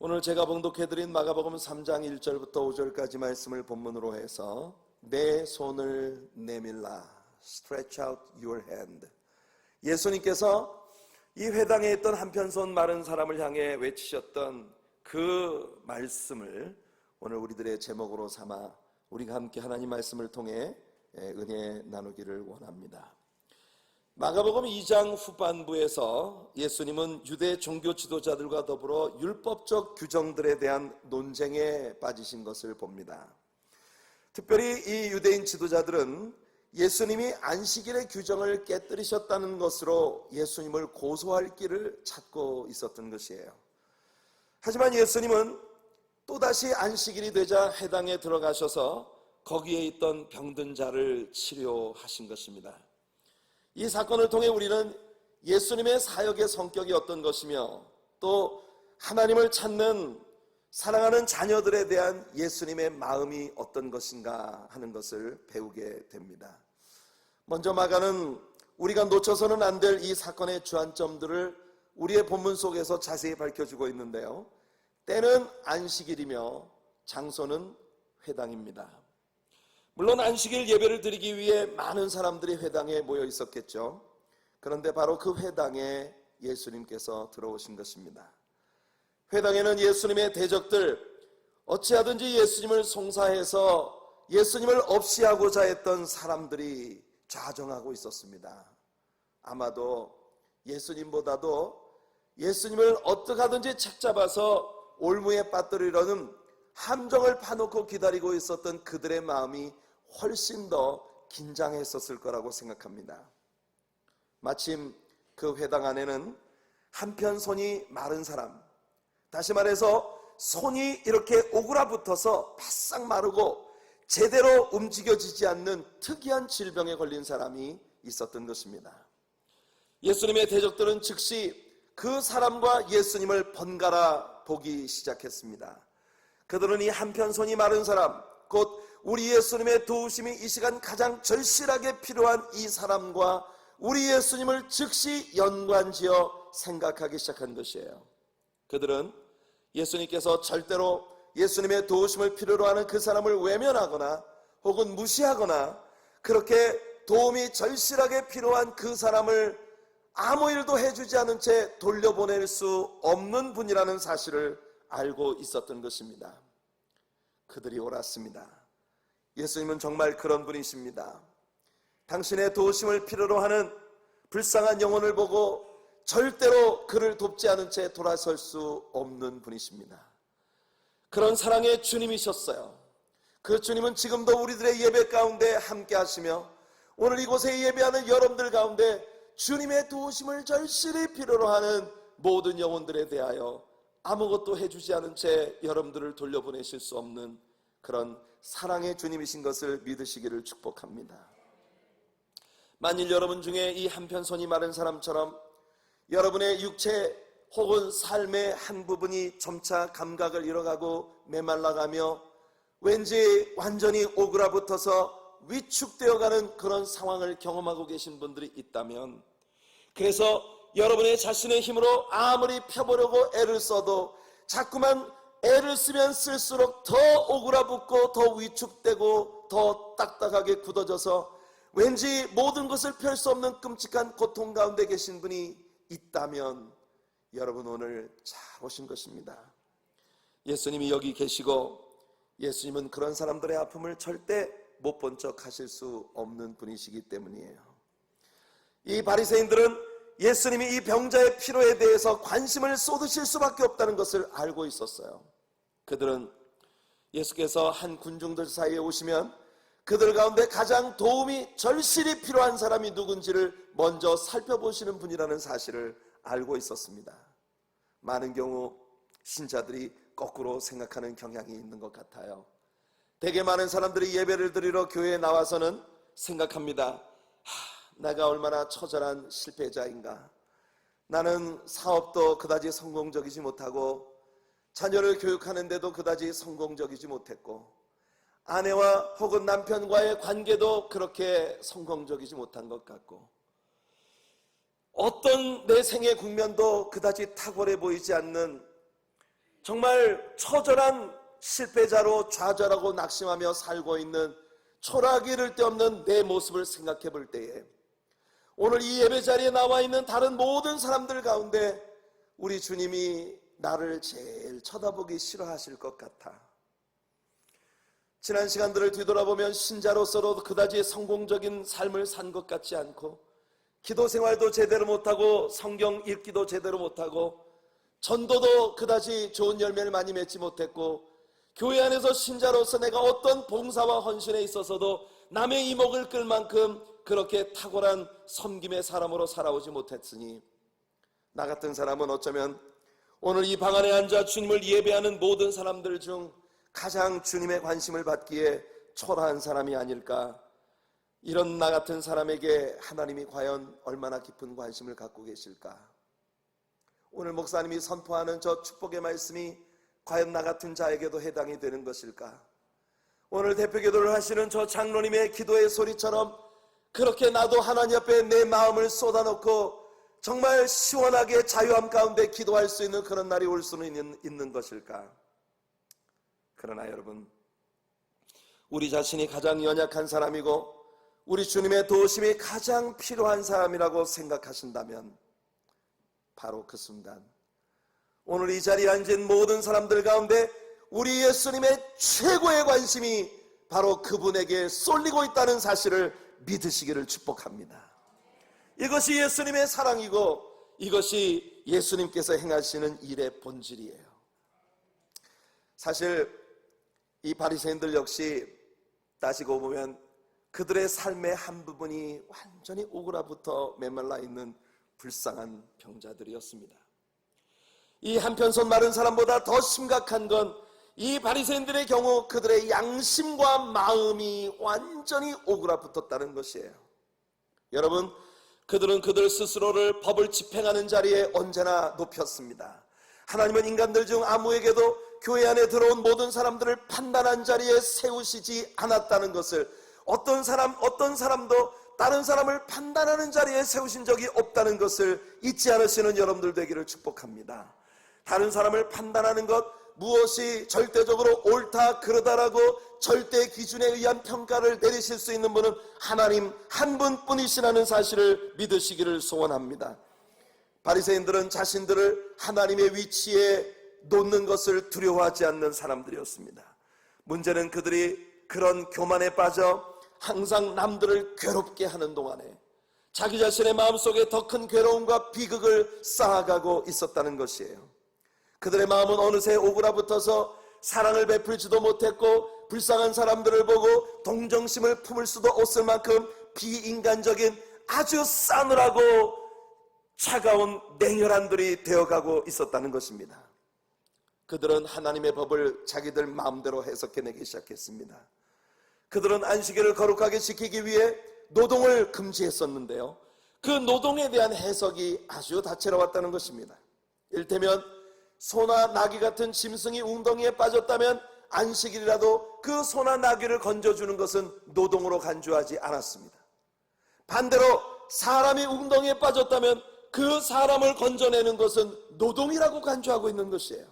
오늘 제가 봉독해드린 마가복음 3장 1절부터 5절까지 말씀을 본문으로 해서 내 손을 내밀라, stretch out your hand. 예수님께서 이 회당에 있던 한편손 마른 사람을 향해 외치셨던 그 말씀을 오늘 우리들의 제목으로 삼아 우리가 함께 하나님 말씀을 통해 은혜 나누기를 원합니다. 마가복음 2장 후반부에서 예수님은 유대 종교 지도자들과 더불어 율법적 규정들에 대한 논쟁에 빠지신 것을 봅니다. 특별히 이 유대인 지도자들은 예수님이 안식일의 규정을 깨뜨리셨다는 것으로 예수님을 고소할 길을 찾고 있었던 것이에요. 하지만 예수님은 또다시 안식일이 되자 회당에 들어가셔서 거기에 있던 병든 자를 치료하신 것입니다. 이 사건을 통해 우리는 예수님의 사역의 성격이 어떤 것이며 또 하나님을 찾는 사랑하는 자녀들에 대한 예수님의 마음이 어떤 것인가 하는 것을 배우게 됩니다. 먼저 마가는 우리가 놓쳐서는 안 될 이 사건의 주안점들을 우리의 본문 속에서 자세히 밝혀주고 있는데요. 때는 안식일이며 장소는 회당입니다. 물론 안식일 예배를 드리기 위해 많은 사람들이 회당에 모여 있었겠죠. 그런데 바로 그 회당에 예수님께서 들어오신 것입니다. 회당에는 예수님의 대적들, 어찌하든지 예수님을 송사해서 예수님을 없이 하고자 했던 사람들이 좌정하고 있었습니다. 아마도 예수님보다도 예수님을 어떻게 하든지 책잡아서 올무에 빠뜨리려는 함정을 파놓고 기다리고 있었던 그들의 마음이 훨씬 더 긴장했었을 거라고 생각합니다. 마침 그 회당 안에는 한편 손이 마른 사람, 다시 말해서 손이 이렇게 오그라붙어서 바싹 마르고 제대로 움직여지지 않는 특이한 질병에 걸린 사람이 있었던 것입니다. 예수님의 대적들은 즉시 그 사람과 예수님을 번갈아 보기 시작했습니다. 그들은 이 한편 손이 마른 사람, 곧 우리 예수님의 도우심이 이 시간 가장 절실하게 필요한 이 사람과 우리 예수님을 즉시 연관지어 생각하기 시작한 것이에요. 그들은 예수님께서 절대로 예수님의 도우심을 필요로 하는 그 사람을 외면하거나 혹은 무시하거나 그렇게 도움이 절실하게 필요한 그 사람을 아무 일도 해주지 않은 채 돌려보낼 수 없는 분이라는 사실을 알고 있었던 것입니다. 그들이 옳았습니다. 예수님은 정말 그런 분이십니다. 당신의 도우심을 필요로 하는 불쌍한 영혼을 보고 절대로 그를 돕지 않은 채 돌아설 수 없는 분이십니다. 그런 사랑의 주님이셨어요. 그 주님은 지금도 우리들의 예배 가운데 함께 하시며 오늘 이곳에 예배하는 여러분들 가운데 주님의 도우심을 절실히 필요로 하는 모든 영혼들에 대하여 아무것도 해주지 않은 채 여러분들을 돌려보내실 수 없는 그런 사랑의 주님이신 것을 믿으시기를 축복합니다. 만일 여러분 중에 이 한편 손이 마른 사람처럼 여러분의 육체 혹은 삶의 한 부분이 점차 감각을 잃어가고 메말라가며 왠지 완전히 오그라붙어서 위축되어가는 그런 상황을 경험하고 계신 분들이 있다면, 그래서 여러분의 자신의 힘으로 아무리 펴보려고 애를 써도 자꾸만 애를 쓰면 쓸수록 더 오그라붙고 더 위축되고 더 딱딱하게 굳어져서 왠지 모든 것을 펼 수 없는 끔찍한 고통 가운데 계신 분이 있다면 여러분 오늘 잘 오신 것입니다. 예수님이 여기 계시고 예수님은 그런 사람들의 아픔을 절대 못 본 척 하실 수 없는 분이시기 때문이에요. 이 바리새인들은 예수님이 이 병자의 필요에 대해서 관심을 쏟으실 수밖에 없다는 것을 알고 있었어요. 그들은 예수께서 한 군중들 사이에 오시면 그들 가운데 가장 도움이 절실히 필요한 사람이 누군지를 먼저 살펴보시는 분이라는 사실을 알고 있었습니다. 많은 경우 신자들이 거꾸로 생각하는 경향이 있는 것 같아요. 되게 많은 사람들이 예배를 드리러 교회에 나와서는 생각합니다. 내가 얼마나 처절한 실패자인가. 나는 사업도 그다지 성공적이지 못하고 자녀를 교육하는데도 그다지 성공적이지 못했고 아내와 혹은 남편과의 관계도 그렇게 성공적이지 못한 것 같고 어떤 내 생의 국면도 그다지 탁월해 보이지 않는 정말 처절한 실패자로 좌절하고 낙심하며 살고 있는 초라하기 이를 데 없는 내 모습을 생각해 볼 때에 오늘 이 예배 자리에 나와 있는 다른 모든 사람들 가운데 우리 주님이 나를 제일 쳐다보기 싫어하실 것 같아. 지난 시간들을 뒤돌아보면 신자로서도 그다지 성공적인 삶을 산 것 같지 않고 기도 생활도 제대로 못하고 성경 읽기도 제대로 못하고 전도도 그다지 좋은 열매를 많이 맺지 못했고 교회 안에서 신자로서 내가 어떤 봉사와 헌신에 있어서도 남의 이목을 끌 만큼 그렇게 탁월한 섬김의 사람으로 살아오지 못했으니 나 같은 사람은 어쩌면 오늘 이 방 안에 앉아 주님을 예배하는 모든 사람들 중 가장 주님의 관심을 받기에 초라한 사람이 아닐까. 이런 나 같은 사람에게 하나님이 과연 얼마나 깊은 관심을 갖고 계실까. 오늘 목사님이 선포하는 저 축복의 말씀이 과연 나 같은 자에게도 해당이 되는 것일까. 오늘 대표기도를 하시는 저 장로님의 기도의 소리처럼 그렇게 나도 하나님 앞에 내 마음을 쏟아놓고 정말 시원하게 자유함 가운데 기도할 수 있는 그런 날이 올 수는 있는 것일까. 그러나 여러분, 우리 자신이 가장 연약한 사람이고 우리 주님의 도우심이 가장 필요한 사람이라고 생각하신다면 바로 그 순간 오늘 이 자리에 앉은 모든 사람들 가운데 우리 예수님의 최고의 관심이 바로 그분에게 쏠리고 있다는 사실을 믿으시기를 축복합니다. 이것이 예수님의 사랑이고 이것이 예수님께서 행하시는 일의 본질이에요. 사실 이 바리새인들 역시 따지고 보면 그들의 삶의 한 부분이 완전히 오그라부터 메말라 있는 불쌍한 병자들이었습니다. 이 한편손 마른 사람보다 더 심각한 건 이 바리새인들의 경우 그들의 양심과 마음이 완전히 오그라붙었다는 것이에요. 여러분, 그들은 그들 스스로를 법을 집행하는 자리에 언제나 높였습니다. 하나님은 인간들 중 아무에게도 교회 안에 들어온 모든 사람들을 판단한 자리에 세우시지 않았다는 것을, 어떤 사람도 다른 사람을 판단하는 자리에 세우신 적이 없다는 것을 잊지 않으시는 여러분들 되기를 축복합니다. 다른 사람을 판단하는 것, 무엇이 절대적으로 옳다 그러다라고 절대 기준에 의한 평가를 내리실 수 있는 분은 하나님 한 분뿐이시라는 사실을 믿으시기를 소원합니다. 바리새인들은 자신들을 하나님의 위치에 놓는 것을 두려워하지 않는 사람들이었습니다. 문제는 그들이 그런 교만에 빠져 항상 남들을 괴롭게 하는 동안에 자기 자신의 마음속에 더 큰 괴로움과 비극을 쌓아가고 있었다는 것이에요. 그들의 마음은 어느새 오그라붙어서 사랑을 베풀지도 못했고 불쌍한 사람들을 보고 동정심을 품을 수도 없을 만큼 비인간적인 아주 싸늘하고 차가운 냉혈한들이 되어가고 있었다는 것입니다. 그들은 하나님의 법을 자기들 마음대로 해석해내기 시작했습니다. 그들은 안식일을 거룩하게 지키기 위해 노동을 금지했었는데요, 그 노동에 대한 해석이 아주 다채로웠다는 것입니다. 이를테면 소나 나귀 같은 짐승이 웅덩이에 빠졌다면 안식일이라도 그 소나 나귀를 건져주는 것은 노동으로 간주하지 않았습니다. 반대로 사람이 웅덩이에 빠졌다면 그 사람을 건져내는 것은 노동이라고 간주하고 있는 것이에요.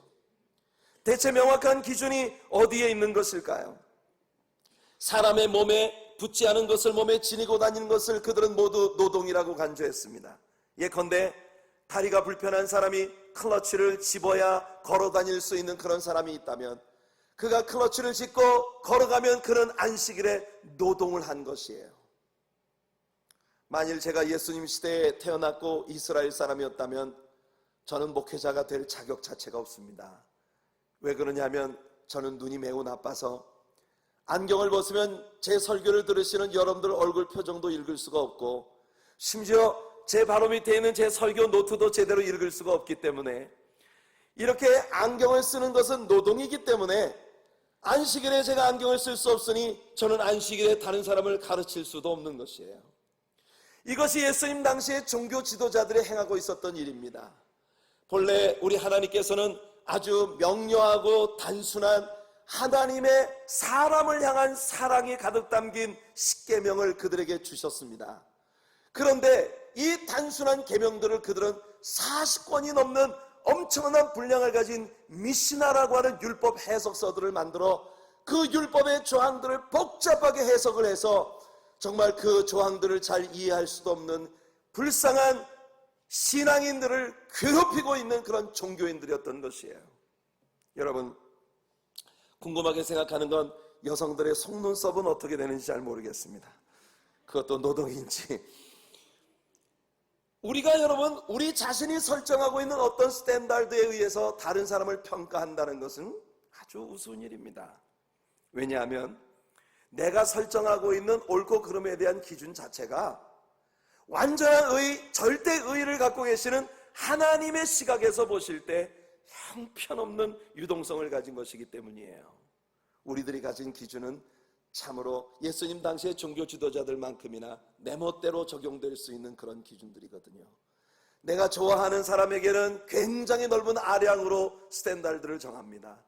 대체 명확한 기준이 어디에 있는 것일까요? 사람의 몸에 붙지 않은 것을 몸에 지니고 다니는 것을 그들은 모두 노동이라고 간주했습니다. 예컨대 다리가 불편한 사람이 클러치를 집어야 걸어 다닐 수 있는 그런 사람이 있다면 그가 클러치를 짚고 걸어가면 그는 안식일에 노동을 한 것이에요. 만일 제가 예수님 시대에 태어났고 이스라엘 사람이었다면 저는 목회자가 될 자격 자체가 없습니다. 왜 그러냐면 저는 눈이 매우 나빠서 안경을 벗으면 제 설교를 들으시는 여러분들 얼굴 표정도 읽을 수가 없고 심지어 제 바로 밑에 있는 제 설교 노트도 제대로 읽을 수가 없기 때문에 이렇게 안경을 쓰는 것은 노동이기 때문에 안식일에 제가 안경을 쓸 수 없으니 저는 안식일에 다른 사람을 가르칠 수도 없는 것이에요. 이것이 예수님 당시에 종교 지도자들이 행하고 있었던 일입니다. 본래 우리 하나님께서는 아주 명료하고 단순한 하나님의 사람을 향한 사랑이 가득 담긴 십계명을 그들에게 주셨습니다. 그런데 이 단순한 계명들을 그들은 40권이 넘는 엄청난 분량을 가진 미시나라고 하는 율법 해석서들을 만들어 그 율법의 조항들을 복잡하게 해석을 해서 정말 그 조항들을 잘 이해할 수도 없는 불쌍한 신앙인들을 괴롭히고 있는 그런 종교인들이었던 것이에요. 여러분, 궁금하게 생각하는 건 여성들의 속눈썹은 어떻게 되는지 잘 모르겠습니다. 그것도 노동인지. 우리가 여러분, 우리 자신이 설정하고 있는 어떤 스탠다드에 의해서 다른 사람을 평가한다는 것은 아주 우스운 일입니다. 왜냐하면 내가 설정하고 있는 옳고 그름에 대한 기준 자체가 완전한 의, 절대 의의를 갖고 계시는 하나님의 시각에서 보실 때 형편없는 유동성을 가진 것이기 때문이에요. 우리들이 가진 기준은 참으로 예수님 당시의 종교 지도자들만큼이나 내 멋대로 적용될 수 있는 그런 기준들이거든요. 내가 좋아하는 사람에게는 굉장히 넓은 아량으로 스탠다드를 정합니다.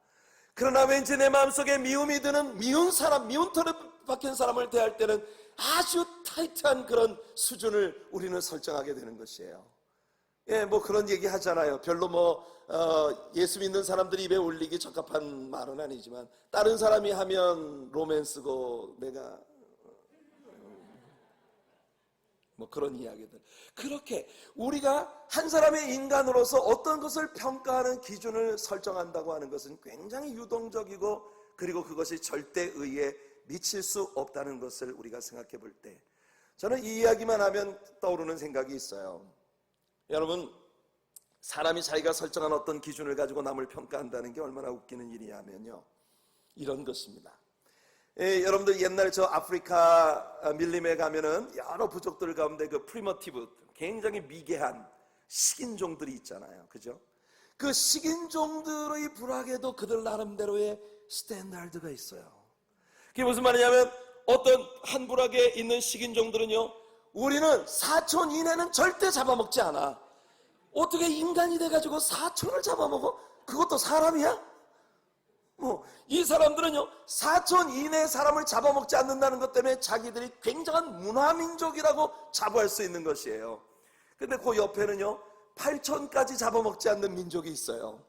그러나 왠지 내 마음속에 미움이 드는 미운 사람, 미운 털에 박힌 사람을 대할 때는 아주 타이트한 그런 수준을 우리는 설정하게 되는 것이에요. 예, 뭐 그런 얘기 하잖아요. 별로 예수 믿는 사람들이 입에 올리기 적합한 말은 아니지만 다른 사람이 하면 로맨스고 내가 뭐 그런 이야기들. 그렇게 우리가 한 사람의 인간으로서 어떤 것을 평가하는 기준을 설정한다고 하는 것은 굉장히 유동적이고 그리고 그것이 절대의에 미칠 수 없다는 것을 우리가 생각해 볼 때 저는 이 이야기만 하면 떠오르는 생각이 있어요. 여러분, 사람이 자기가 설정한 어떤 기준을 가지고 남을 평가한다는 게 얼마나 웃기는 일이냐면요, 이런 것입니다. 여러분들 옛날에 저 아프리카 밀림에 가면은 여러 부족들 가운데 그 프리머티브, 굉장히 미개한 식인종들이 있잖아요. 그죠? 그 식인종들의 불악에도 그들 나름대로의 스탠다드가 있어요. 그게 무슨 말이냐면 어떤 한 부락에 있는 식인종들은요, 우리는 사촌 이내는 절대 잡아먹지 않아. 어떻게 인간이 돼가지고 사촌을 잡아먹어? 그것도 사람이야? 이 사람들은요, 사촌 이내의 사람을 잡아먹지 않는다는 것 때문에 자기들이 굉장한 문화민족이라고 자부할 수 있는 것이에요. 근데 그 옆에는요, 8촌까지 잡아먹지 않는 민족이 있어요.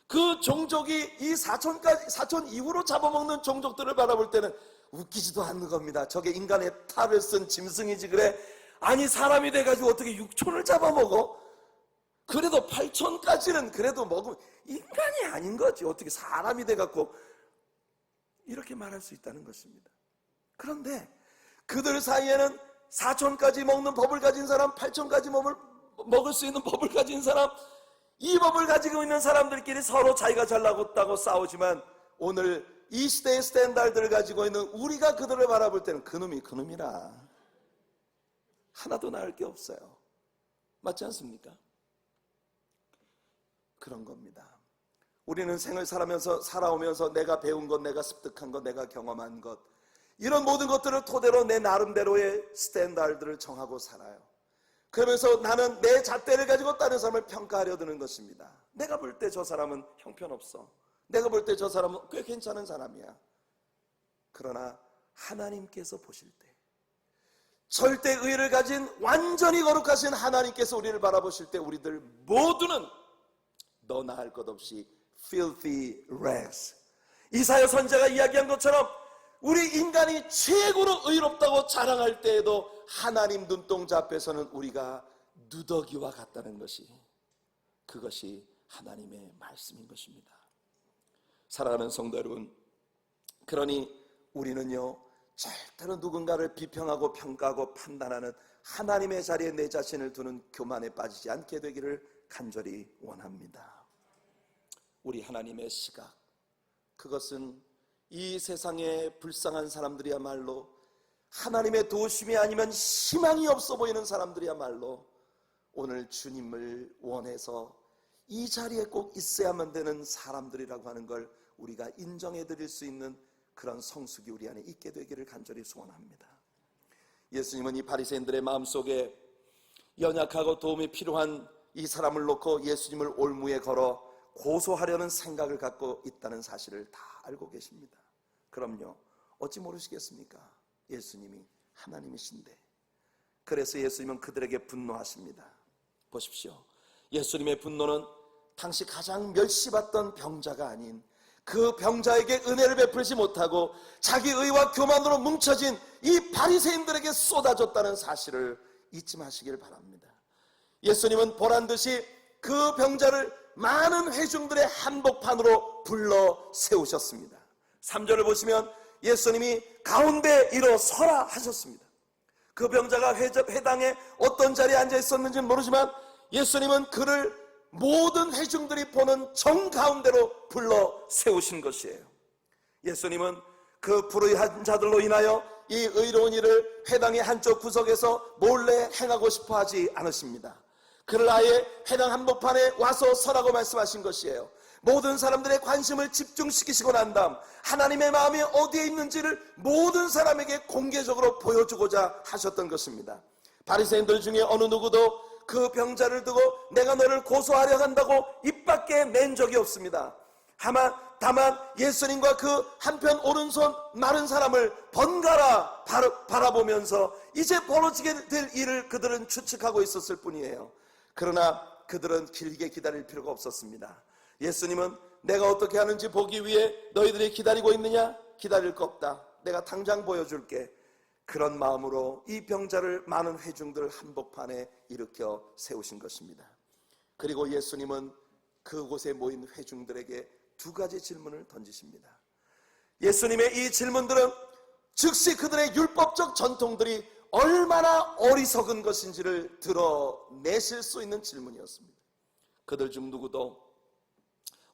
그 종족이 이 사촌 이후로 잡아먹는 종족들을 바라볼 때는 웃기지도 않는 겁니다. 저게 인간의 탈을 쓴 짐승이지 그래? 아니 사람이 돼가지고 어떻게 6촌을 잡아먹어? 그래도 8촌까지는 그래도 먹으면 인간이 아닌 거지. 어떻게 사람이 돼갖고 이렇게 말할 수 있다는 것입니다. 그런데 그들 사이에는 4촌까지 먹는 법을 가진 사람, 8촌까지 먹을 수 있는 법을 가진 사람, 이 법을 가지고 있는 사람들끼리 서로 자기가 잘나갔다고 싸우지만 오늘 이 시대의 스탠다드를 가지고 있는 우리가 그들을 바라볼 때는 그놈이 그놈이라 하나도 나을 게 없어요. 맞지 않습니까? 그런 겁니다. 우리는 생을 살아오면서 내가 배운 것, 내가 습득한 것, 내가 경험한 것, 이런 모든 것들을 토대로 내 나름대로의 스탠다드를 정하고 살아요. 그러면서 나는 내 잣대를 가지고 다른 사람을 평가하려 드는 것입니다. 내가 볼 때 저 사람은 형편없어. 내가 볼 때 저 사람은 꽤 괜찮은 사람이야. 그러나 하나님께서 보실 때, 절대 의를 가진 완전히 거룩하신 하나님께서 우리를 바라보실 때 우리들 모두는 너 나할 것 없이 filthy rags. 이사야 선지자가 이야기한 것처럼 우리 인간이 최고로 의롭다고 자랑할 때에도 하나님 눈동자 앞에서는 우리가 누더기와 같다는 것이, 그것이 하나님의 말씀인 것입니다. 사랑하는 성도 여러분, 그러니 우리는요, 절대로 누군가를 비평하고 평가하고 판단하는 하나님의 자리에 내 자신을 두는 교만에 빠지지 않게 되기를 간절히 원합니다. 우리 하나님의 시각, 그것은 이 세상의 불쌍한 사람들이야말로, 하나님의 도우심이 아니면 희망이 없어 보이는 사람들이야말로 오늘 주님을 원해서 이 자리에 꼭 있어야만 되는 사람들이라고 하는 걸 우리가 인정해 드릴 수 있는 그런 성숙이 우리 안에 있게 되기를 간절히 소원합니다. 예수님은 이 바리새인들의 마음속에 연약하고 도움이 필요한 이 사람을 놓고 예수님을 올무에 걸어 고소하려는 생각을 갖고 있다는 사실을 다 알고 계십니다. 그럼요, 어찌 모르시겠습니까? 예수님이 하나님이신데. 그래서 예수님은 그들에게 분노하십니다. 보십시오, 예수님의 분노는 당시 가장 멸시받던 병자가 아닌 그 병자에게 은혜를 베풀지 못하고 자기 의와 교만으로 뭉쳐진 이 바리새인들에게 쏟아졌다는 사실을 잊지 마시길 바랍니다. 예수님은 보란듯이 그 병자를 많은 회중들의 한복판으로 불러 세우셨습니다. 3절을 보시면 예수님이 가운데 일어서라 하셨습니다. 그 병자가 회당에 어떤 자리에 앉아 있었는지는 모르지만 예수님은 그를 모든 회중들이 보는 정가운데로 불러 세우신 것이에요. 예수님은 그 불의한 자들로 인하여 이 의로운 일을 회당의 한쪽 구석에서 몰래 행하고 싶어 하지 않으십니다. 그를 아예 회당 한복판에 와서 서라고 말씀하신 것이에요. 모든 사람들의 관심을 집중시키시고 난 다음 하나님의 마음이 어디에 있는지를 모든 사람에게 공개적으로 보여주고자 하셨던 것입니다. 바리새인들 중에 어느 누구도 그 병자를 두고 내가 너를 고소하려 한다고 입 밖에 낸 적이 없습니다. 다만 예수님과 그 한편 오른손 마른 사람을 번갈아 바라보면서 이제 벌어지게 될 일을 그들은 추측하고 있었을 뿐이에요. 그러나 그들은 길게 기다릴 필요가 없었습니다. 예수님은 내가 어떻게 하는지 보기 위해 너희들이 기다리고 있느냐? 기다릴 거 없다. 내가 당장 보여줄게. 그런 마음으로 이 병자를 많은 회중들 한복판에 일으켜 세우신 것입니다. 그리고 예수님은 그곳에 모인 회중들에게 두 가지 질문을 던지십니다. 예수님의 이 질문들은 즉시 그들의 율법적 전통들이 얼마나 어리석은 것인지를 드러내실 수 있는 질문이었습니다. 그들 중 누구도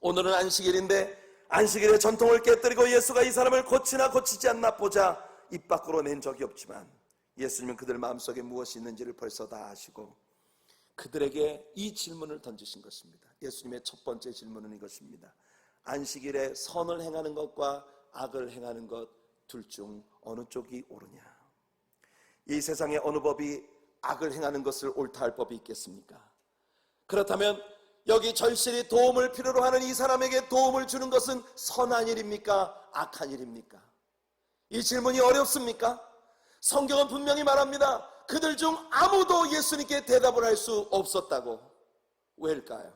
오늘은 안식일인데 안식일의 전통을 깨뜨리고 예수가 이 사람을 고치나 고치지 않나 보자 입 밖으로 낸 적이 없지만 예수님은 그들 마음속에 무엇이 있는지를 벌써 다 아시고 그들에게 이 질문을 던지신 것입니다. 예수님의 첫 번째 질문은 이것입니다. 안식일에 선을 행하는 것과 악을 행하는 것 둘 중 어느 쪽이 옳으냐? 이 세상에 어느 법이 악을 행하는 것을 옳다 할 법이 있겠습니까? 그렇다면 여기 절실히 도움을 필요로 하는 이 사람에게 도움을 주는 것은 선한 일입니까? 악한 일입니까? 이 질문이 어렵습니까? 성경은 분명히 말합니다. 그들 중 아무도 예수님께 대답을 할 수 없었다고. 왜일까요?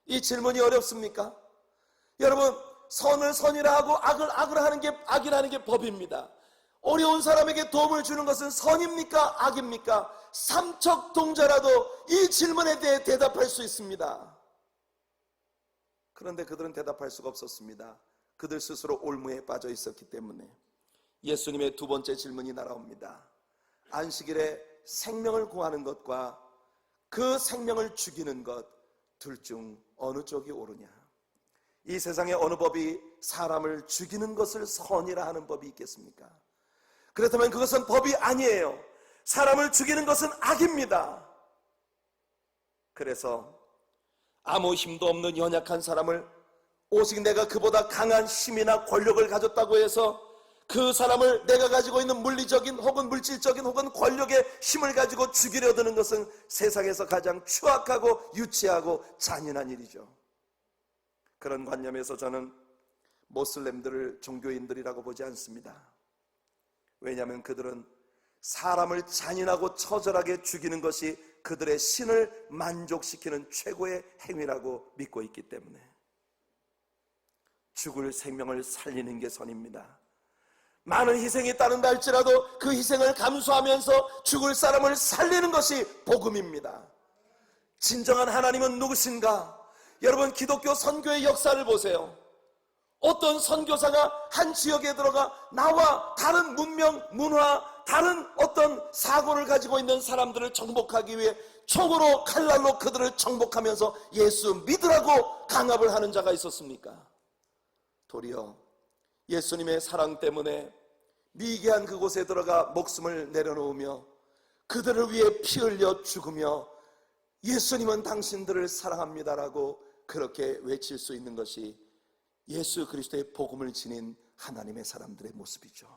이 질문이 어렵습니까? 여러분, 선을 선이라 하고 악을 악으로 하는 게 악이라는 게 법입니다. 어려운 사람에게 도움을 주는 것은 선입니까? 악입니까? 삼척동자라도 이 질문에 대해 대답할 수 있습니다. 그런데 그들은 대답할 수가 없었습니다. 그들 스스로 올무에 빠져 있었기 때문에. 예수님의 두 번째 질문이 날아옵니다. 안식일에 생명을 구하는 것과 그 생명을 죽이는 것 둘 중 어느 쪽이 옳으냐? 이 세상의 어느 법이 사람을 죽이는 것을 선이라 하는 법이 있겠습니까? 그렇다면 그것은 법이 아니에요. 사람을 죽이는 것은 악입니다. 그래서 아무 힘도 없는 연약한 사람을 오직 내가 그보다 강한 힘이나 권력을 가졌다고 해서 그 사람을 내가 가지고 있는 물리적인 혹은 물질적인 혹은 권력의 힘을 가지고 죽이려 드는 것은 세상에서 가장 추악하고 유치하고 잔인한 일이죠. 그런 관념에서 저는 모슬렘들을 종교인들이라고 보지 않습니다. 왜냐하면 그들은 사람을 잔인하고 처절하게 죽이는 것이 그들의 신을 만족시키는 최고의 행위라고 믿고 있기 때문에 죽을 생명을 살리는 게 선입니다. 많은 희생이 따른다 할지라도 그 희생을 감수하면서 죽을 사람을 살리는 것이 복음입니다. 진정한 하나님은 누구신가? 여러분, 기독교 선교의 역사를 보세요. 어떤 선교사가 한 지역에 들어가 나와 다른 문명, 문화, 다른 어떤 사고를 가지고 있는 사람들을 정복하기 위해 총으로 칼날로 그들을 정복하면서 예수 믿으라고 강압을 하는 자가 있었습니까? 도리어 예수님의 사랑 때문에 미개한 그곳에 들어가 목숨을 내려놓으며 그들을 위해 피 흘려 죽으며 예수님은 당신들을 사랑합니다라고 그렇게 외칠 수 있는 것이 예수 그리스도의 복음을 지닌 하나님의 사람들의 모습이죠.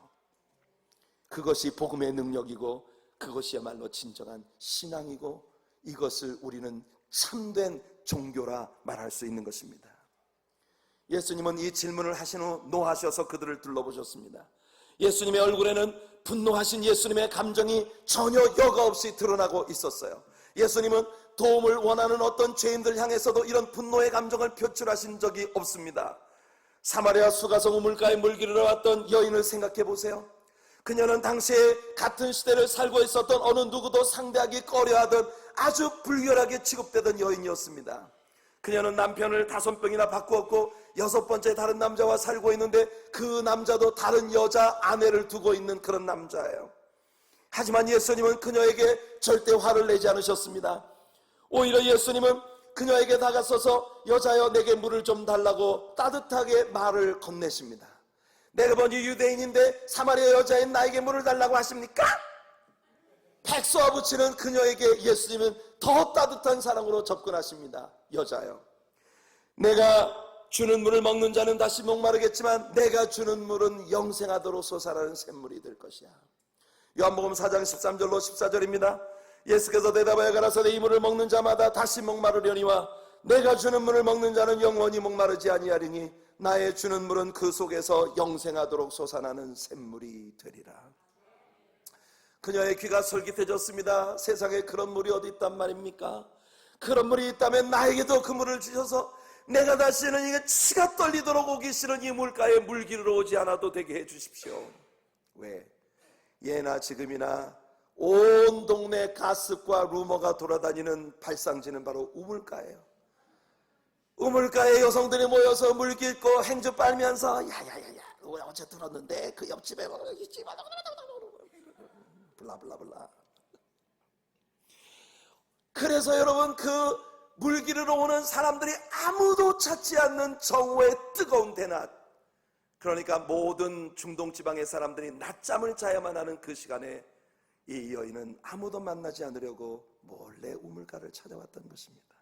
그것이 복음의 능력이고 그것이야말로 진정한 신앙이고 이것을 우리는 참된 종교라 말할 수 있는 것입니다. 예수님은 이 질문을 하신 후 노하셔서 그들을 둘러보셨습니다. 예수님의 얼굴에는 분노하신 예수님의 감정이 전혀 여과 없이 드러나고 있었어요. 예수님은 도움을 원하는 어떤 죄인들 향해서도 이런 분노의 감정을 표출하신 적이 없습니다. 사마리아 수가성 우물가에 물 기르러 왔던 여인을 생각해 보세요. 그녀는 당시에 같은 시대를 살고 있었던 어느 누구도 상대하기 꺼려하던 아주 불결하게 취급되던 여인이었습니다. 그녀는 남편을 5번이나 바꾸었고 6번째 다른 남자와 살고 있는데 그 남자도 다른 여자 아내를 두고 있는 그런 남자예요. 하지만 예수님은 그녀에게 절대 화를 내지 않으셨습니다. 오히려 예수님은 그녀에게 다가서서 여자여 내게 물을 좀 달라고 따뜻하게 말을 건네십니다. 내가 보니 유대인인데 사마리아 여자인 나에게 물을 달라고 하십니까? 백수와 붙이는 그녀에게 예수님은 더 따뜻한 사랑으로 접근하십니다. 여자여, 내가 주는 물을 먹는 자는 다시 목마르겠지만 내가 주는 물은 영생하도록 솟아나는 샘물이 될 것이야. 요한복음 4장 13절로 14절입니다. 예수께서 대답하여 가라사대 이 물을 먹는 자마다 다시 목마르려니와 내가 주는 물을 먹는 자는 영원히 목마르지 아니하리니 나의 주는 물은 그 속에서 영생하도록 솟아나는 샘물이 되리라. 그녀의 귀가 솔깃해졌습니다. 세상에 그런 물이 어디 있단 말입니까? 그런 물이 있다면 나에게도 그 물을 주셔서 내가 다시는 이게 치가 떨리도록 오기 싫은 이 물가에 물 기르러 오지 않아도 되게 해주십시오. 왜? 예나 지금이나 온 동네 가습과 루머가 돌아다니는 발상지는 바로 우물가예요. 우물가에 여성들이 모여서 물 깃고 행주 빨면서 야야야야 어제 들었는데 그 옆집에 블라블라블라. 그래서 여러분 그 물 기르러 오는 사람들이 아무도 찾지 않는 정오의 뜨거운 대낮, 그러니까 모든 중동지방의 사람들이 낮잠을 자야만 하는 그 시간에 이 여인은 아무도 만나지 않으려고 몰래 우물가를 찾아왔던 것입니다.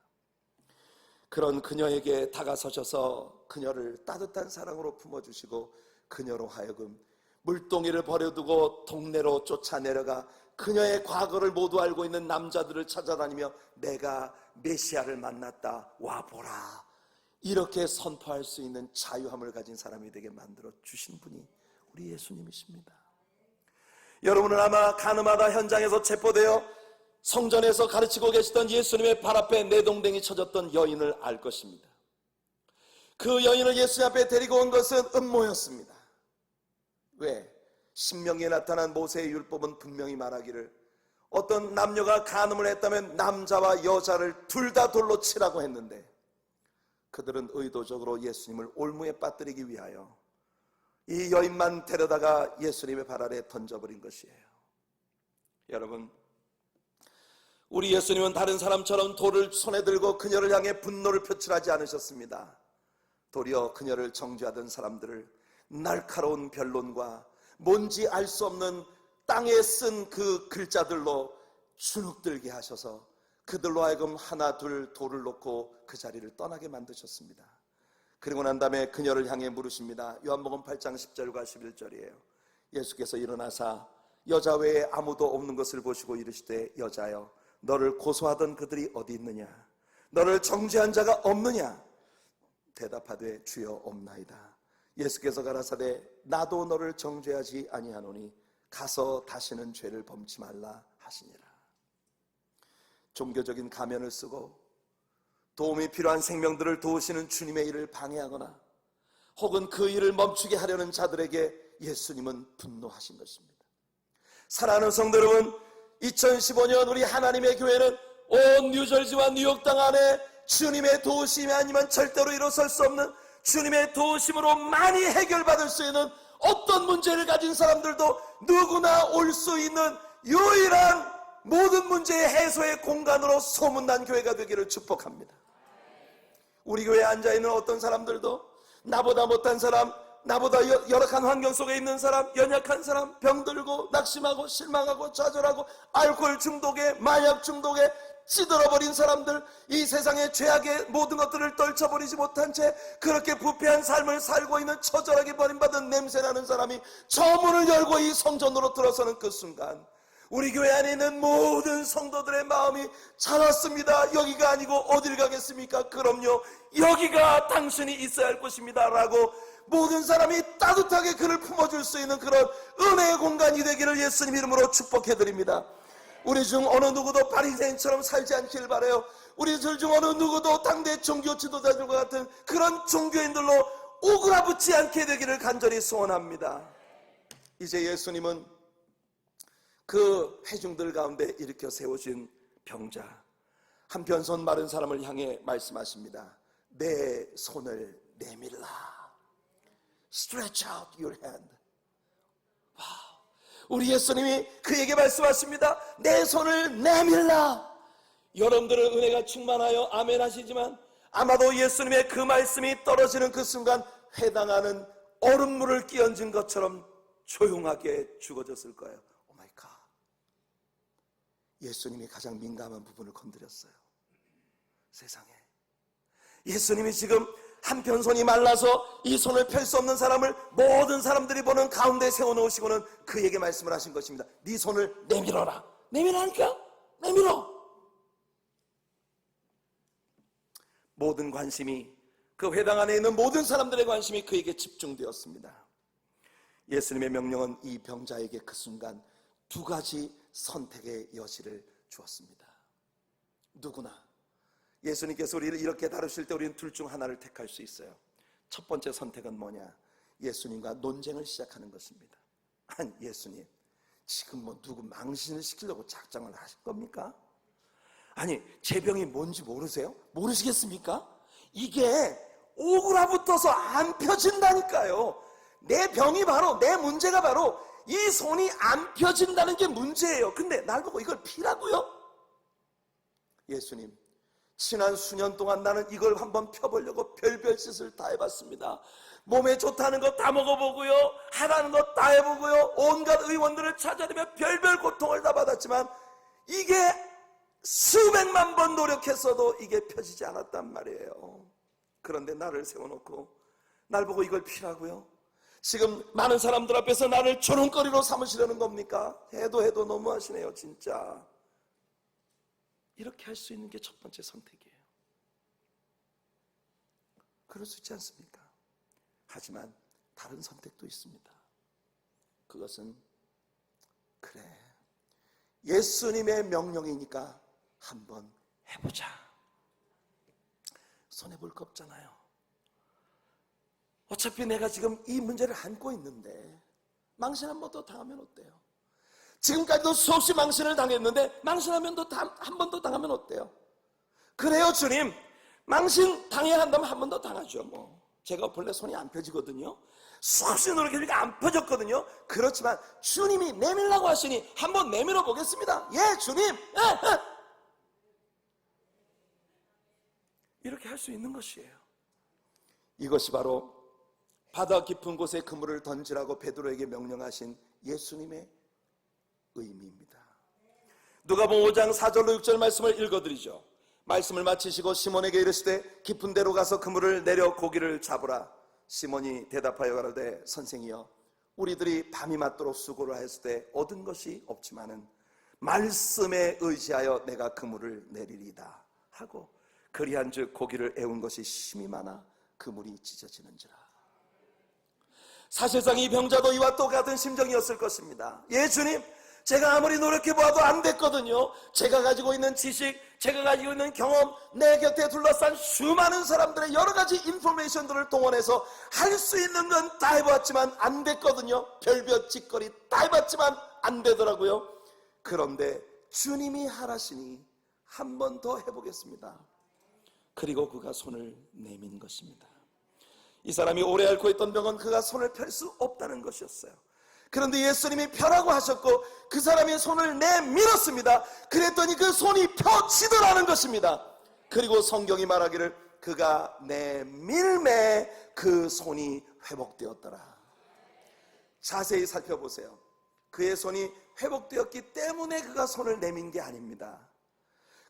그런 그녀에게 다가서셔서 그녀를 따뜻한 사랑으로 품어주시고 그녀로 하여금 물동이를 버려두고 동네로 쫓아내려가 그녀의 과거를 모두 알고 있는 남자들을 찾아다니며 내가 메시아를 만났다 와보라 이렇게 선포할 수 있는 자유함을 가진 사람이 되게 만들어 주신 분이 우리 예수님이십니다. 여러분은 아마 가늠하다 현장에서 체포되어 성전에서 가르치고 계시던 예수님의 발 앞에 내동댕이 쳐졌던 여인을 알 것입니다. 그 여인을 예수님 앞에 데리고 온 것은 음모였습니다. 왜? 신명기에 나타난 모세의 율법은 분명히 말하기를 어떤 남녀가 간음을 했다면 남자와 여자를 둘 다 돌로 치라고 했는데 그들은 의도적으로 예수님을 올무에 빠뜨리기 위하여 이 여인만 데려다가 예수님의 발 아래 던져버린 것이에요. 여러분, 우리 예수님은 다른 사람처럼 돌을 손에 들고 그녀를 향해 분노를 표출하지 않으셨습니다. 도리어 그녀를 정죄하던 사람들을 날카로운 변론과 뭔지 알 수 없는 땅에 쓴 그 글자들로 주눅들게 하셔서 그들로 하여금 하나 둘 돌을 놓고 그 자리를 떠나게 만드셨습니다. 그리고 난 다음에 그녀를 향해 물으십니다. 요한복음 8장 10절과 11절이에요. 예수께서 일어나사 여자 외에 아무도 없는 것을 보시고 이르시되 여자여 너를 고소하던 그들이 어디 있느냐? 너를 정죄한 자가 없느냐? 대답하되 주여 없나이다. 예수께서 가라사대 나도 너를 정죄하지 아니하노니 가서 다시는 죄를 범치 말라 하시니라. 종교적인 가면을 쓰고 도움이 필요한 생명들을 도우시는 주님의 일을 방해하거나 혹은 그 일을 멈추게 하려는 자들에게 예수님은 분노하신 것입니다. 사랑하는 성도 여러분, 2015년 우리 하나님의 교회는 온 뉴저지와 뉴욕 땅 안에 주님의 도우심이 아니면 절대로 일어설 수 없는 주님의 도우심으로 많이 해결받을 수 있는 어떤 문제를 가진 사람들도 누구나 올 수 있는 유일한 모든 문제의 해소의 공간으로 소문난 교회가 되기를 축복합니다. 우리 교회에 앉아있는 어떤 사람들도 나보다 못한 사람, 나보다 열악한 환경 속에 있는 사람, 연약한 사람, 병들고 낙심하고 실망하고 좌절하고 알코올 중독에 마약 중독에 찌들어버린 사람들, 이 세상의 죄악의 모든 것들을 떨쳐버리지 못한 채 그렇게 부패한 삶을 살고 있는 처절하게 버림받은 냄새나는 사람이 저 문을 열고 이 성전으로 들어서는 그 순간 우리 교회 안에 있는 모든 성도들의 마음이 자랐습니다. 여기가 아니고 어딜 가겠습니까? 그럼요, 여기가 당신이 있어야 할 곳입니다 라고 모든 사람이 따뜻하게 그를 품어줄 수 있는 그런 은혜의 공간이 되기를 예수님 이름으로 축복해드립니다. 우리 중 어느 누구도 바리새인처럼 살지 않길 바라요. 우리 중 어느 누구도 당대 종교 지도자들과 같은 그런 종교인들로 오그라붙지 않게 되기를 간절히 소원합니다. 이제 예수님은 그 회중들 가운데 일으켜 세우신 병자, 한편 손 마른 사람을 향해 말씀하십니다. 내 손을 내밀라. Stretch out your hand. 우리 예수님이 그에게 말씀하십니다. 내 손을 내밀라. 여러분들은 은혜가 충만하여 아멘 하시지만 아마도 예수님의 그 말씀이 떨어지는 그 순간 회당하는 얼음물을 끼얹은 것처럼 조용하게 죽어졌을 거예요. 오 마이 갓. 예수님이 가장 민감한 부분을 건드렸어요. 세상에. 예수님이 지금 한편 손이 말라서 이 손을 펼 수 없는 사람을 모든 사람들이 보는 가운데 세워놓으시고는 그에게 말씀을 하신 것입니다. 네 손을 내밀어라. 내밀라니까? 내밀어. 모든 관심이, 그 회당 안에 있는 모든 사람들의 관심이 그에게 집중되었습니다. 예수님의 명령은 이 병자에게 그 순간 두 가지 선택의 여지를 주었습니다. 누구나 예수님께서 우리를 이렇게 다루실 때 우리는 둘 중 하나를 택할 수 있어요. 첫 번째 선택은 뭐냐? 예수님과 논쟁을 시작하는 것입니다. 아니, 예수님 지금 뭐 누구 망신을 시키려고 작정을 하실 겁니까? 아니, 제 병이 뭔지 모르세요? 모르시겠습니까? 이게 오그라붙어서 안 펴진다니까요. 내 병이 바로, 내 문제가 바로 이 손이 안 펴진다는 게 문제예요. 근데 날 보고 이걸 피라고요? 예수님, 지난 수년 동안 나는 이걸 한번 펴보려고 별별 짓을 다 해봤습니다. 몸에 좋다는 거 다 먹어보고요, 하라는 거 다 해보고요, 온갖 의원들을 찾아내며 별별 고통을 다 받았지만 이게 수백만 번 노력했어도 이게 펴지지 않았단 말이에요. 그런데 나를 세워놓고 날 보고 이걸 피라고요? 지금 많은 사람들 앞에서 나를 조롱거리로 삼으시려는 겁니까? 해도 너무하시네요, 진짜. 이렇게 할 수 있는 게 첫 번째 선택이에요. 그럴 수 있지 않습니까? 하지만 다른 선택도 있습니다. 그것은 그래, 예수님의 명령이니까 한번 해보자. 손해볼 거 없잖아요. 어차피 내가 지금 이 문제를 안고 있는데 망신 한 번 더 당하면 어때요? 지금까지도 수없이 망신을 당했는데 망신하면 한 번 더 당하면 어때요? 그래요, 주님. 망신 당해야 한다면 한 번 더 당하죠. 뭐 제가 본래 손이 안 펴지거든요. 수없이 노력해니까 안 펴졌거든요. 그렇지만 주님이 내밀라고 하시니 한번 내밀어 보겠습니다. 예, 주님. 예. 이렇게 할 수 있는 것이에요. 이것이 바로 바다 깊은 곳에 그물을 던지라고 베드로에게 명령하신 예수님의 의미입니다. 누가복음 5장 4절로 6절 말씀을 읽어드리죠. 말씀을 마치시고 시몬에게 이르시되 깊은 데로 가서 그물을 내려 고기를 잡으라. 시몬이 대답하여 가로되 선생이여, 우리들이 밤이 맞도록 수고를 하였을 때 얻은 것이 없지만은 말씀에 의지하여 내가 그물을 내리리다 하고, 그리한즉 고기를 애운 것이 심히 많아 그물이 찢어지는지라. 사실상 이 병자도 이와 똑같은 심정이었을 것입니다. 예, 주님, 제가 아무리 노력해보아도 안 됐거든요. 제가 가지고 있는 지식, 제가 가지고 있는 경험, 내 곁에 둘러싼 수많은 사람들의 여러 가지 인포메이션들을 동원해서 할 수 있는 건 다 해봤지만 안 됐거든요. 별별 짓거리 다 해봤지만 안 되더라고요. 그런데 주님이 하라시니 한 번 더 해보겠습니다. 그리고 그가 손을 내민 것입니다. 이 사람이 오래 앓고 있던 병은 그가 손을 펼 수 없다는 것이었어요. 그런데 예수님이 펴라고 하셨고 그 사람이 손을 내밀었습니다. 그랬더니 그 손이 펴지더라는 것입니다. 그리고 성경이 말하기를 그가 내밀매 그 손이 회복되었더라. 자세히 살펴보세요. 그의 손이 회복되었기 때문에 그가 손을 내민 게 아닙니다.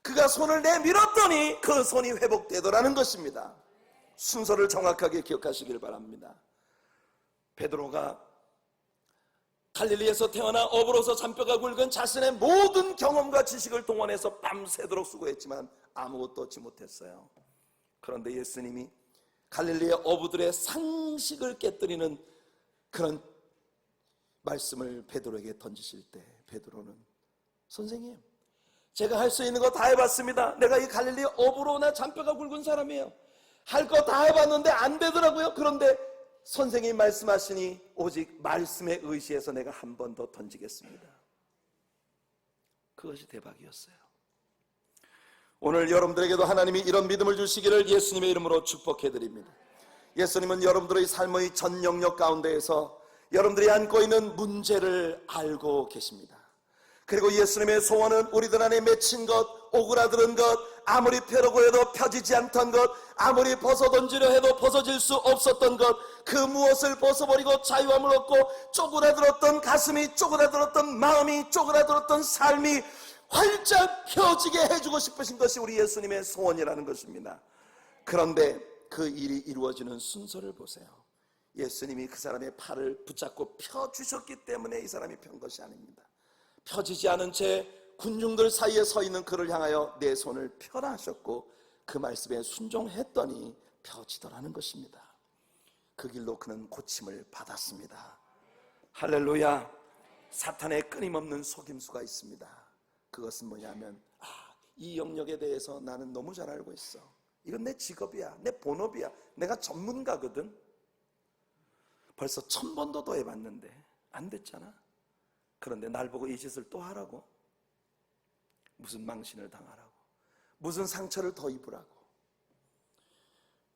그가 손을 내밀었더니 그 손이 회복되더라는 것입니다. 순서를 정확하게 기억하시길 바랍니다. 베드로가 갈릴리에서 태어나 어부로서 잔뼈가 굵은 자신의 모든 경험과 지식을 동원해서 밤새도록 수고했지만 아무것도 얻지 못했어요. 그런데 예수님이 갈릴리의 어부들의 상식을 깨뜨리는 그런 말씀을 베드로에게 던지실 때 베드로는 선생님, 제가 할 수 있는 거 다 해봤습니다. 내가 이 갈릴리 어부로나 잔뼈가 굵은 사람이에요. 할 거 다 해봤는데 안 되더라고요. 그런데 선생님이 말씀하시니 오직 말씀에 의지해서 내가 한 번 더 던지겠습니다. 그것이 대박이었어요. 오늘 여러분들에게도 하나님이 이런 믿음을 주시기를 예수님의 이름으로 축복해드립니다. 예수님은 여러분들의 삶의 전 영역 가운데에서 여러분들이 안고 있는 문제를 알고 계십니다. 그리고 예수님의 소원은 우리들 안에 맺힌 것, 오그라드는 것, 아무리 펴려고 해도 펴지지 않던 것, 아무리 벗어던지려 해도 벗어질 수 없었던 것, 그 무엇을 벗어버리고 자유함을 얻고 쪼그라들었던 가슴이, 쪼그라들었던 마음이, 쪼그라들었던 삶이 활짝 펴지게 해주고 싶으신 것이 우리 예수님의 소원이라는 것입니다. 그런데 그 일이 이루어지는 순서를 보세요. 예수님이 그 사람의 팔을 붙잡고 펴주셨기 때문에 이 사람이 편 것이 아닙니다. 펴지지 않은 채 군중들 사이에 서 있는 그를 향하여 내 손을 펴라 하셨고 그 말씀에 순종했더니 펴지더라는 것입니다. 그 길로 그는 고침을 받았습니다. 할렐루야. 사탄의 끊임없는 속임수가 있습니다. 그것은 뭐냐면 이 영역에 대해서 나는 너무 잘 알고 있어. 이건 내 직업이야, 내 본업이야, 내가 전문가거든. 벌써 1000번도 더 해봤는데 안 됐잖아. 그런데 날 보고 이 짓을 또 하라고? 무슨 망신을 당하라고? 무슨 상처를 더 입으라고?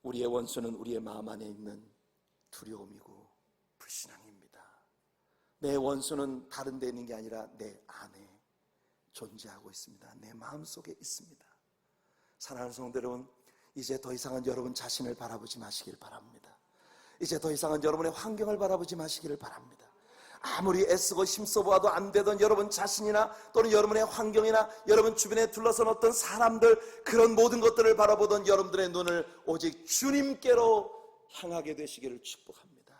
우리의 원수는 우리의 마음 안에 있는 두려움이고 불신앙입니다. 내 원수는 다른 데 있는 게 아니라 내 안에 존재하고 있습니다. 내 마음속에 있습니다. 사랑하는 성도 여러분, 이제 더 이상은 여러분 자신을 바라보지 마시길 바랍니다. 이제 더 이상은 여러분의 환경을 바라보지 마시기를 바랍니다. 아무리 애쓰고 힘써보아도 안 되던 여러분 자신이나 또는 여러분의 환경이나 여러분 주변에 둘러선 어떤 사람들, 그런 모든 것들을 바라보던 여러분들의 눈을 오직 주님께로 향하게 되시기를 축복합니다.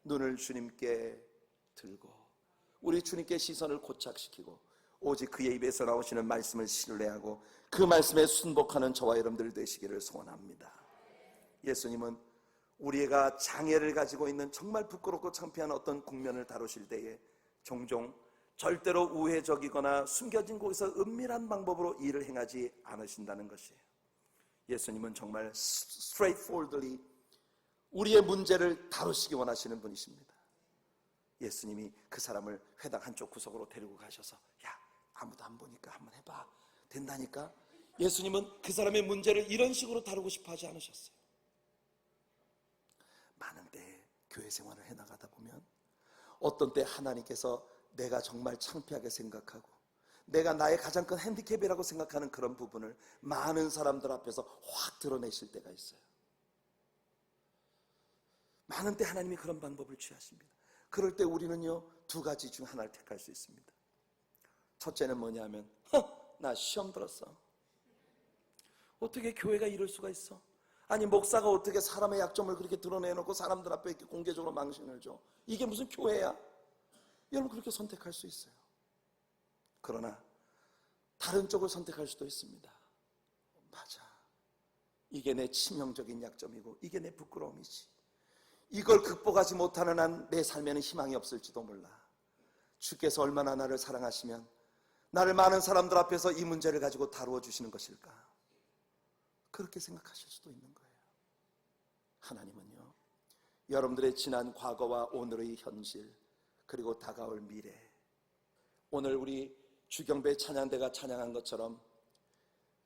눈을 주님께 들고 우리 주님께 시선을 고착시키고 오직 그의 입에서 나오시는 말씀을 신뢰하고 그 말씀에 순복하는 저와 여러분들 되시기를 소원합니다. 예수님은 우리가 장애를 가지고 있는 정말 부끄럽고 창피한 어떤 국면을 다루실 때에 종종 절대로 우회적이거나 숨겨진 곳에서 은밀한 방법으로 일을 행하지 않으신다는 것이에요. 예수님은 정말 straightforwardly 우리의 문제를 다루시기 원하시는 분이십니다. 예수님이 그 사람을 회당 한쪽 구석으로 데리고 가셔서 야, 아무도 안 보니까 한번 해봐. 된다니까? 예수님은 그 사람의 문제를 이런 식으로 다루고 싶어 하지 않으셨어요. 많은 때 교회 생활을 해나가다 보면 어떤 때 하나님께서 내가 정말 창피하게 생각하고 내가 나의 가장 큰 핸디캡이라고 생각하는 그런 부분을 많은 사람들 앞에서 확 드러내실 때가 있어요. 많은 때 하나님이 그런 방법을 취하십니다. 그럴 때 우리는요, 두 가지 중 하나를 택할 수 있습니다. 첫째는 뭐냐면 나 시험 들었어. 어떻게 교회가 이럴 수가 있어? 아니 목사가 어떻게 사람의 약점을 그렇게 드러내놓고 사람들 앞에 이렇게 공개적으로 망신을 줘? 이게 무슨 교회야? 여러분 그렇게 선택할 수 있어요. 그러나 다른 쪽을 선택할 수도 있습니다. 맞아, 이게 내 치명적인 약점이고 이게 내 부끄러움이지. 이걸 극복하지 못하는 한 내 삶에는 희망이 없을지도 몰라. 주께서 얼마나 나를 사랑하시면 나를 많은 사람들 앞에서 이 문제를 가지고 다루어 주시는 것일까? 그렇게 생각하실 수도 있는 거예요. 하나님은요, 여러분들의 지난 과거와 오늘의 현실 그리고 다가올 미래, 오늘 우리 주경배 찬양대가 찬양한 것처럼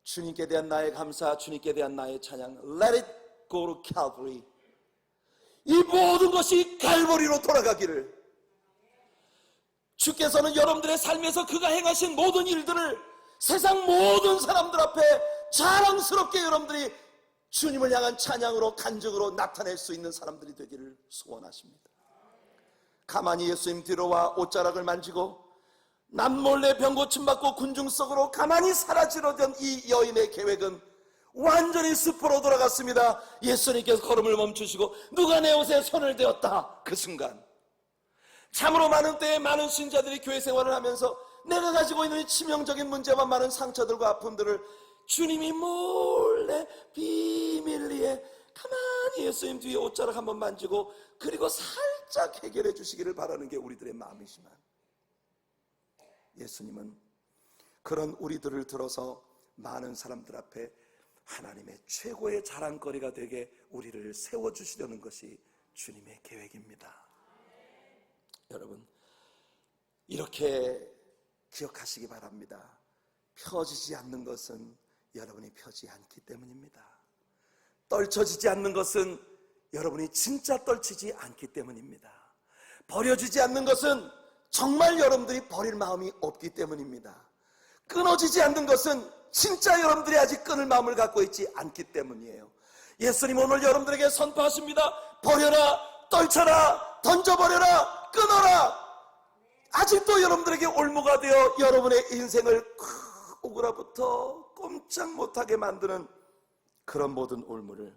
주님께 대한 나의 감사, 주님께 대한 나의 찬양, Let it go to Calvary. 이 모든 것이 갈보리로 돌아가기를, 주께서는 여러분들의 삶에서 그가 행하신 모든 일들을 세상 모든 사람들 앞에 자랑스럽게 여러분들이 주님을 향한 찬양으로 간증으로 나타낼 수 있는 사람들이 되기를 소원하십니다. 가만히 예수님 뒤로와 옷자락을 만지고 남몰래 병고침 받고 군중 속으로 가만히 사라지려던 이 여인의 계획은 완전히 숲으로 돌아갔습니다. 예수님께서 걸음을 멈추시고 누가 내 옷에 손을 대었다. 그 순간 참으로 많은 때에 많은 신자들이 교회 생활을 하면서 내가 가지고 있는 치명적인 문제와 많은 상처들과 아픔들을 주님이 몰래 비밀리에 가만히 예수님 뒤에 옷자락 한번 만지고 그리고 살짝 해결해 주시기를 바라는 게 우리들의 마음이지만 예수님은 그런 우리들을 들어서 많은 사람들 앞에 하나님의 최고의 자랑거리가 되게 우리를 세워주시려는 것이 주님의 계획입니다. 여러분, 이렇게 기억하시기 바랍니다. 펴지지 않는 것은 여러분이 펴지 않기 때문입니다. 떨쳐지지 않는 것은 여러분이 진짜 떨치지 않기 때문입니다. 버려지지 않는 것은 정말 여러분들이 버릴 마음이 없기 때문입니다. 끊어지지 않는 것은 진짜 여러분들이 아직 끊을 마음을 갖고 있지 않기 때문이에요. 예수님 오늘 여러분들에게 선포하십니다. 버려라, 떨쳐라, 던져버려라, 끊어라. 아직도 여러분들에게 올무가 되어 여러분의 인생을 오그라부터 꼼짝 못하게 만드는 그런 모든 올무를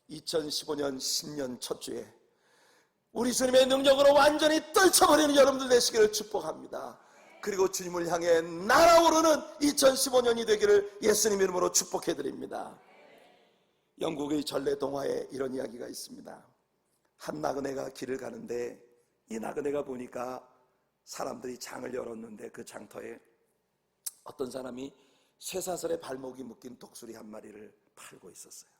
2015년 신년 첫 주에 우리 주님의 능력으로 완전히 떨쳐버리는 여러분들 되시기를 축복합니다. 그리고 주님을 향해 날아오르는 2015년이 되기를 예수님 이름으로 축복해드립니다. 영국의 전래 동화에 이런 이야기가 있습니다. 한 나그네가 길을 가는데 이 나그네가 보니까 사람들이 장을 열었는데 그 장터에 어떤 사람이 쇠사슬에 발목이 묶인 독수리 한 마리를 팔고 있었어요.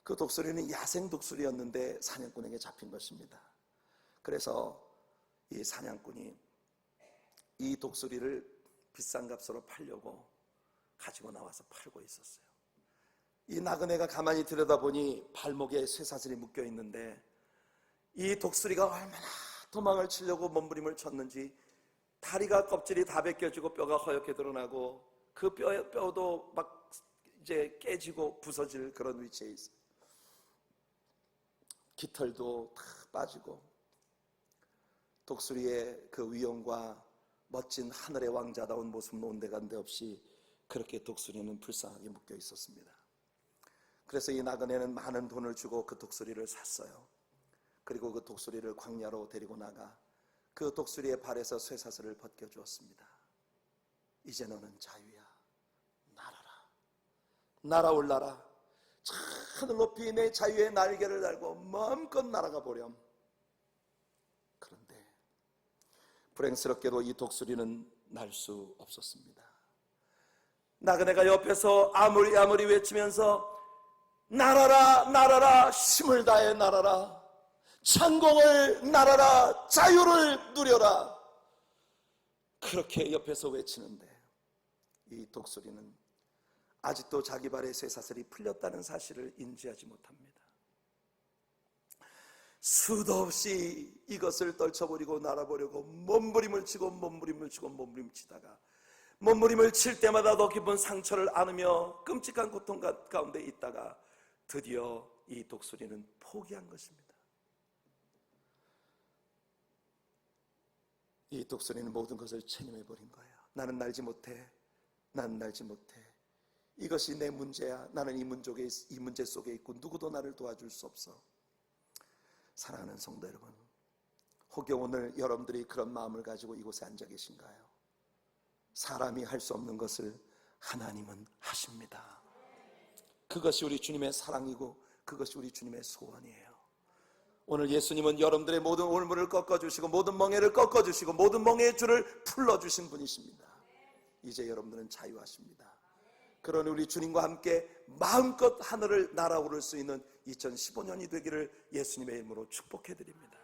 그 독수리는 야생 독수리였는데 사냥꾼에게 잡힌 것입니다. 그래서 이 사냥꾼이 이 독수리를 비싼 값으로 팔려고 가지고 나와서 팔고 있었어요. 이 나그네가 가만히 들여다보니 발목에 쇠사슬이 묶여 있는데 이 독수리가 얼마나 도망을 치려고 몸부림을 쳤는지 다리가 껍질이 다 벗겨지고 뼈가 허옇게 드러나고 그 뼈도 막 이제 깨지고 부서질 그런 위치에 있어요. 깃털도 다 빠지고 독수리의 그 위엄과 멋진 하늘의 왕자다운 모습은 온데간데 없이 그렇게 독수리는 불쌍하게 묶여 있었습니다. 그래서 이 나그네는 많은 돈을 주고 그 독수리를 샀어요. 그리고 그 독수리를 광야로 데리고 나가 그 독수리의 발에서 쇠사슬을 벗겨주었습니다. 이제 너는 자유야. 날아라. 날아올라라. 저 하늘 높이 내 자유의 날개를 달고 마음껏 날아가 보렴. 그런데 불행스럽게도 이 독수리는 날 수 없었습니다. 나그네가 옆에서 아무리 외치면서 날아라 날아라 힘을 다해 날아라 창공을 날아라 자유를 누려라 그렇게 옆에서 외치는데 이 독수리는 아직도 자기 발에 쇠사슬이 풀렸다는 사실을 인지하지 못합니다. 수도 없이 이것을 떨쳐버리고 날아보려고 몸부림을 치고 치다가 몸부림을 칠 때마다 더 깊은 상처를 안으며 끔찍한 고통 가운데 있다가 드디어 이 독수리는 포기한 것입니다. 이 독수리는 모든 것을 체념해버린 거예요. 나는 날지 못해. 나는 날지 못해. 이것이 내 문제야. 나는 이 문제 속에 있고 누구도 나를 도와줄 수 없어. 사랑하는 성도 여러분, 혹여 오늘 여러분들이 그런 마음을 가지고 이곳에 앉아 계신가요? 사람이 할 수 없는 것을 하나님은 하십니다. 그것이 우리 주님의 사랑이고 그것이 우리 주님의 소원이에요. 오늘 예수님은 여러분들의 모든 올무를 꺾어주시고 모든 멍에를 꺾어주시고 모든 멍에의 줄을 풀어주신 분이십니다. 이제 여러분들은 자유하십니다. 그러니 우리 주님과 함께 마음껏 하늘을 날아오를 수 있는 2015년이 되기를 예수님의 이름으로 축복해드립니다.